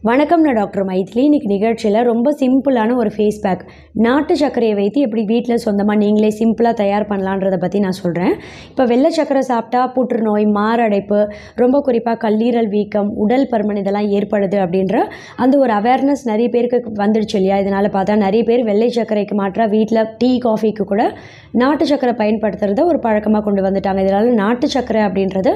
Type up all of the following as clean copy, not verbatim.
வணக்கம், நான் டாக்டர் மைதிலி. இன்னைக்கு நிகழ்ச்சியில் ரொம்ப சிம்பிளான ஒரு ஃபேஸ் பேக் நாட்டு சர்க்கரையை வைத்து எப்படி வீட்டில் சொந்தமாக நீங்களே சிம்பிளாக தயார் பண்ணலான்றதை பற்றி நான் சொல்கிறேன். இப்போ வெள்ளை சர்க்கரை சாப்பிட்டா புற்றுநோய், மாரடைப்பு, ரொம்ப குறிப்பாக கல்லீரல் வீக்கம், உடல் பருமன் இதெல்லாம் ஏற்படுது அப்படின்ற அந்த ஒரு அவேர்னஸ் நிறைய பேருக்கு வந்துடுச்சு இல்லையா? இதனால் பார்த்தா நிறைய பேர் வெள்ளை சர்க்கரைக்கு மாற்றாக வீட்டில் டீ, காஃபிக்கு கூட நாட்டு சர்க்கரை பயன்படுத்துகிறத ஒரு பழக்கமாக கொண்டு வந்துட்டாங்க. இதனால் நாட்டு சர்க்கரை அப்படின்றது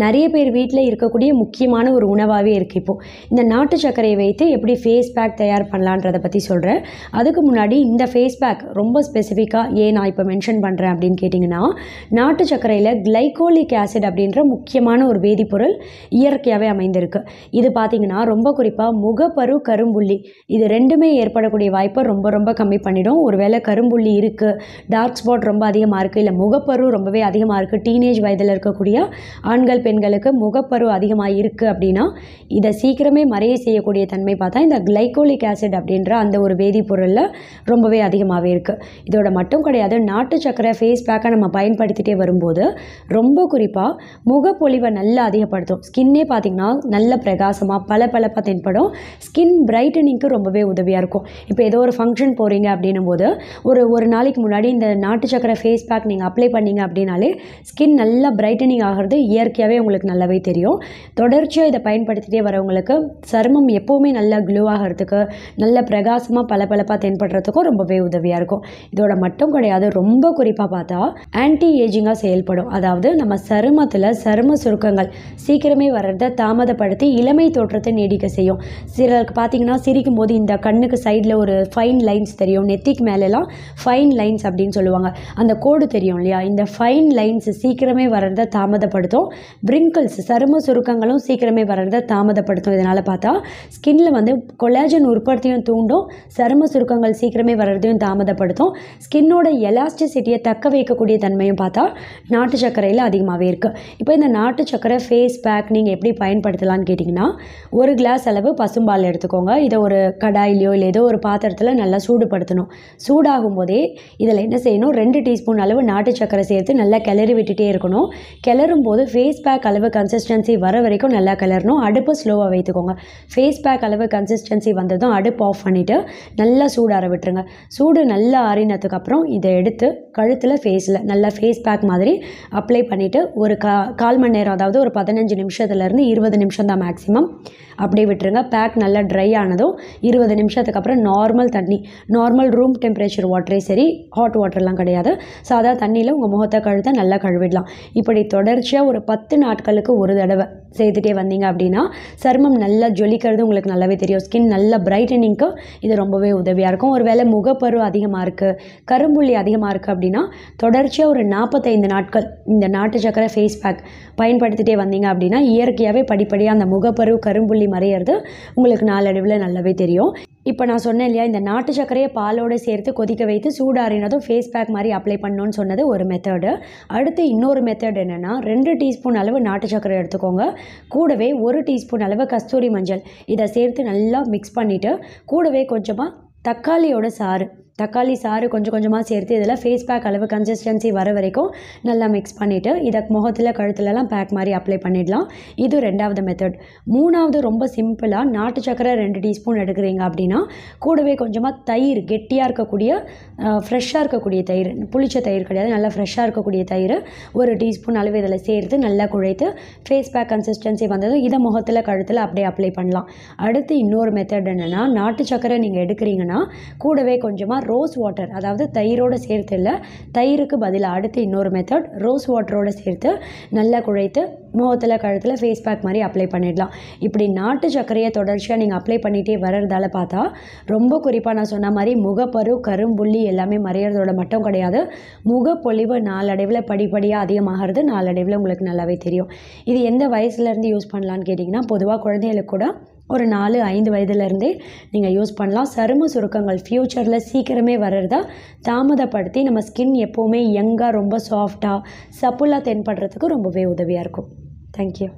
நிறைய பேர் வீட்டில் இருக்கக்கூடிய முக்கியமான ஒரு உணவாகவே இருக்குது. இப்போது இந்த நாட்டு சர்க்கரையை வைத்து எப்படி ஃபேஸ் பேக் தயார் பண்ணலான்றதை பற்றி சொல்கிறேன். அதுக்கு முன்னாடி இந்த ஃபேஸ் பேக் ரொம்ப ஸ்பெசிஃபிக்காக ஏன் நான் இப்போ மென்ஷன் பண்ணுறேன் அப்படின்னு கேட்டிங்கன்னா, நாட்டு சர்க்கரையில் கிளைகோலிக் ஆசிட் அப்படின்ற முக்கியமான ஒரு வேதிப்பொருள் இயற்கையாகவே அமைந்திருக்கு. இது பார்த்திங்கன்னா ரொம்ப குறிப்பாக முகப்பரு, கரும்புள்ளி இது ரெண்டுமே ஏற்படக்கூடிய வாய்ப்பை ரொம்ப ரொம்ப கம்மி பண்ணிடும். ஒருவேளை கரும்புள்ளி இருக்குது, டார்க் ஸ்பாட் ரொம்ப அதிகமாக இருக்குது, இல்லை முகப்பரு ரொம்பவே அதிகமாக இருக்குது, டீனேஜ் வயதில் இருக்கக்கூடிய ஆண்கள் பெண்களுக்கு முகப்பரு அதிகமாக இருக்குது அப்படின்னா இதை சீக்கிரமே மறைய செய்யக்கூடிய தன்மை பார்த்தா இந்த கிளைகோலிக் ஆசிட் அப்படின்ற அந்த ஒரு வேதிப்பொருளில் ரொம்பவே அதிகமாகவே இருக்குது. இதோட மட்டும் கிடையாது, நாட்டு சர்க்கரை ஃபேஸ் பேக்கை நம்ம பயன்படுத்திகிட்டே வரும்போது ரொம்ப குறிப்பாக முகப்பொலிவை நல்லா அதிகப்படுத்தும். ஸ்கின்னே பார்த்திங்கன்னா நல்ல பிரகாசமாக பளபளப்பாக தென்படும். ஸ்கின் பிரைட்டனிங்க்கு ரொம்பவே உதவியாக இருக்கும். இப்போ ஏதோ ஒரு ஃபங்க்ஷன் போகிறீங்க அப்படின்னும் போது ஒரு நாளைக்கு முன்னாடி இந்த நாட்டு சர்க்கரை ஃபேஸ் பேக் நீங்கள் அப்ளை பண்ணிங்க அப்படின்னாலே ஸ்கின் நல்லா பிரைட்டனிங் ஆகிறது இயற்கையாகவே உங்களுக்கு நல்லாவே தெரியும். தொடர்ச்சியாக இதை பயன்படுத்திகிட்டே வரவங்களுக்கு சருமம் எப்போவுமே நல்லா க்ளோ ஆகிறதுக்கு, நல்ல பிரகாசமாக பளபளப்பாக தென்படுறதுக்கும் ரொம்பவே உதவியாக இருக்கும். இதோட மட்டும் கிடையாது, ரொம்ப குறிப்பாக பார்த்தா ஆன்டி ஏஜிங்காக செயல்படும். அதாவது நம்ம சருமத்தில் சரும சுருக்கங்கள் சீக்கிரமே வர்றதை தாமதப்படுத்தி இளமை தோற்றத்தை நீடிக்க செய்யும். சிலருக்கு பார்த்திங்கன்னா சிரிக்கும் போது இந்த கண்ணுக்கு சைடில் ஒரு ஃபைன் லைன்ஸ் தெரியும், நெத்திக்கு மேலெலாம் ஃபைன் லைன்ஸ் அப்படின்னு சொல்லுவாங்க, அந்த கோடு தெரியும் இல்லையா? இந்த ஃபைன் லைன்ஸ் சீக்கிரமே வர்றதை தாமதப்படுத்தும். பிரிங்கிள்ஸ் சரும சுருக்கங்களும் சீக்கிரமே வர்றதை தாமதப்படுத்தும். இதனால் பார்த்தா ஸ்கின்ல வந்து கொலாஜன் உற்பத்தியும் தூண்டும், சரும சுருக்கங்கள் சீக்கிரமே வர்றதையும் தாமதப்படுத்தும். ஸ்கின்னோட எலாஸ்டிசிட்டியை தக்க வைக்கக்கூடிய தன்மையும் பார்த்தா நாட்டு சர்க்கரையில் அதிகமாகவே இருக்குது. இப்போ இந்த நாட்டு சர்க்கரை ஃபேஸ் பேக் நீங்கள் எப்படி பயன்படுத்தலான்னு கேட்டிங்கன்னா, ஒரு கிளாஸ் அளவு பசும்பால் எடுத்துக்கோங்க. இதை ஒரு கடாயிலையோ இல்லை ஏதோ ஒரு பாத்திரத்தில் நல்லா சூடுபடுத்தணும். சூடாகும் போதே இதில் என்ன செய்யணும், 2 டீஸ்பூன் அளவு நாட்டு சர்க்கரை சேர்த்து நல்லா கிளறி விட்டுட்டே இருக்கணும். கிளறும் போது ஃபேஸ் பேக் அளவு கன்சிஸ்டன்சி வர வரைக்கும் நல்லா கிளறணும். அடுப்பு ஸ்லோவாக வைத்துக்கோங்க. ஃபேஸ் பேக் அளவு கன்சிஸ்டன்சி வந்ததும் அடுப்பு ஆஃப் பண்ணிவிட்டு நல்லா சூடார விட்டுருங்க. சூடு நல்லா ஆறினதுக்கப்புறம் இதை எடுத்து கழுத்தில் ஃபேஸில் நல்லா ஃபேஸ் பேக் மாதிரி அப்ளை பண்ணிவிட்டு ஒரு கால் மணி நேரம், அதாவது ஒரு 15 நிமிஷத்துலேருந்து 20 நிமிஷம் தான் மேக்ஸிமம் அப்படியே விட்டுருங்க. பேக் நல்லா ட்ரை ஆனதும் 20 நிமிஷத்துக்கு அப்புறம் நார்மல் தண்ணி, நார்மல் ரூம் டெம்பரேச்சர் வாட்டரே சரி, ஹாட் வாட்டர்லாம் கிடையாது, சாதா தண்ணியில் உங்கள் முகத்தை கழுத்தை நல்லா கழுவிடலாம். இப்படி தொடர்ச்சியாக ஒரு 10 நாட்களுக்கு ஒரு தடவை செய்துட்டே வந்தீங்க அப்படின்னா சருமம் நல்லா ஜொலிக்கிறது உங்களுக்கு நல்லாவே தெரியும். ஸ்கின் நல்லா பிரைட்டனிங்க்கு இது ரொம்பவே உதவியாக இருக்கும். ஒரு வேளை முகப்பரு அதிகமாக இருக்குது, கரும்புள்ளி அதிகமாக இருக்குது அப்படின்னா தொடர்ச்சியாக ஒரு 45 நாட்கள் இந்த நாட்டு சர்க்கரை ஃபேஸ் பேக் பயன்படுத்திகிட்டே வந்தீங்க அப்படின்னா இயற்கையாகவே படிப்படியாக அந்த முகப்பரு, கரும்புள்ளி மறையிறது உங்களுக்கு நாளடைவில் நல்லாவே தெரியும். இப்போ நான் சொன்னேன் இல்லையா, இந்த நாட்டு சர்க்கரையை பாலோடு சேர்த்து கொதிக்க வைத்து சூடாறினதும் ஃபேஸ் பேக் மாதிரி அப்ளை பண்ணணும்னு சொன்னது ஒரு மெத்தடு. அடுத்து இன்னொரு மெத்தட் என்னென்னா, 2 டீஸ்பூன் அளவு நாட்டு சர்க்கரை எடுத்துக்கோங்க. கூடவே 1 டீஸ்பூன் அளவு கஸ்தூரி மஞ்சள் இதை சேர்த்து நல்லா மிக்ஸ் பண்ணிவிட்டு கூடவே கொஞ்சமாக தக்காளி சாறு கொஞ்சம் கொஞ்சமாக சேர்த்து இதில் ஃபேஸ் பேக் அளவு கன்சிஸ்டன்சி வர வரைக்கும் நல்லா மிக்ஸ் பண்ணிவிட்டு இதை முகத்தில் கழுத்துலலாம் பேக் மாதிரி அப்ளை பண்ணிடலாம். இது 2வது மெத்தட். 3வது ரொம்ப சிம்பிளாக, நாட்டு சர்க்கரை 2 டீஸ்பூன் எடுக்கிறீங்க அப்படின்னா கூடவே கொஞ்சமாக தயிர், கெட்டியாக இருக்கக்கூடிய ஃப்ரெஷ்ஷாக இருக்கக்கூடிய தயிர், புளிச்ச தயிர் கிடையாது, நல்லா ஃப்ரெஷ்ஷாக இருக்கக்கூடிய தயிர் 1 டீஸ்பூன் அளவு இதில் சேர்த்து நல்லா குழைத்து ஃபேஸ் பேக் கன்சிஸ்டன்சி வந்ததும் இதை முகத்தில் கழுத்தில் அப்படியே அப்ளை பண்ணலாம். அடுத்து இன்னொரு மெத்தட் என்னென்னா, நாட்டு சர்க்கரை நீங்கள் எடுக்கிறீங்கன்னா கூடவே கொஞ்சமாக ரோஸ் வாட்டர், அதாவது தயிரோடு சேர்த்து இல்லை, தயிருக்கு பதிலாக அடுத்து இன்னொரு மெத்தட் ரோஸ் வாட்டரோடு சேர்த்து நல்லா குழைத்து முகத்தில் கழுத்தில் ஃபேஸ் பேக் மாதிரி அப்ளை பண்ணிடலாம். இப்படி நாட்டு சர்க்கரையை தொடர்ச்சியாக நீங்கள் அப்ளை பண்ணிகிட்டே வர்றதால பார்த்தா ரொம்ப குறிப்பாக நான் சொன்ன மாதிரி முகப்பரு, கரும்புள்ளி எல்லாமே மறையிறதோட மட்டும் கிடையாது, முகப்பொலிவு நாளடைவில் படிப்படியாக அதிகமாகிறது நாளடைவில் உங்களுக்கு நல்லாவே தெரியும். இது எந்த வயசுலேருந்து யூஸ் பண்ணலான்னு கேட்டிங்கன்னா, பொதுவாக குழந்தைகளுக்கு கூட ஒரு 4-5 வயதுலேருந்தே நீங்கள் யூஸ் பண்ணலாம். சரும சுருக்கங்கள் ஃப்யூச்சரில் சீக்கிரமே வர்றதா தாமதப்படுத்தி நம்ம ஸ்கின் எப்போவுமே யங்காக ரொம்ப சாஃப்டாக சப்புலாக தென்படுறதுக்கு ரொம்பவே உதவியாக இருக்கும். தேங்க்யூ.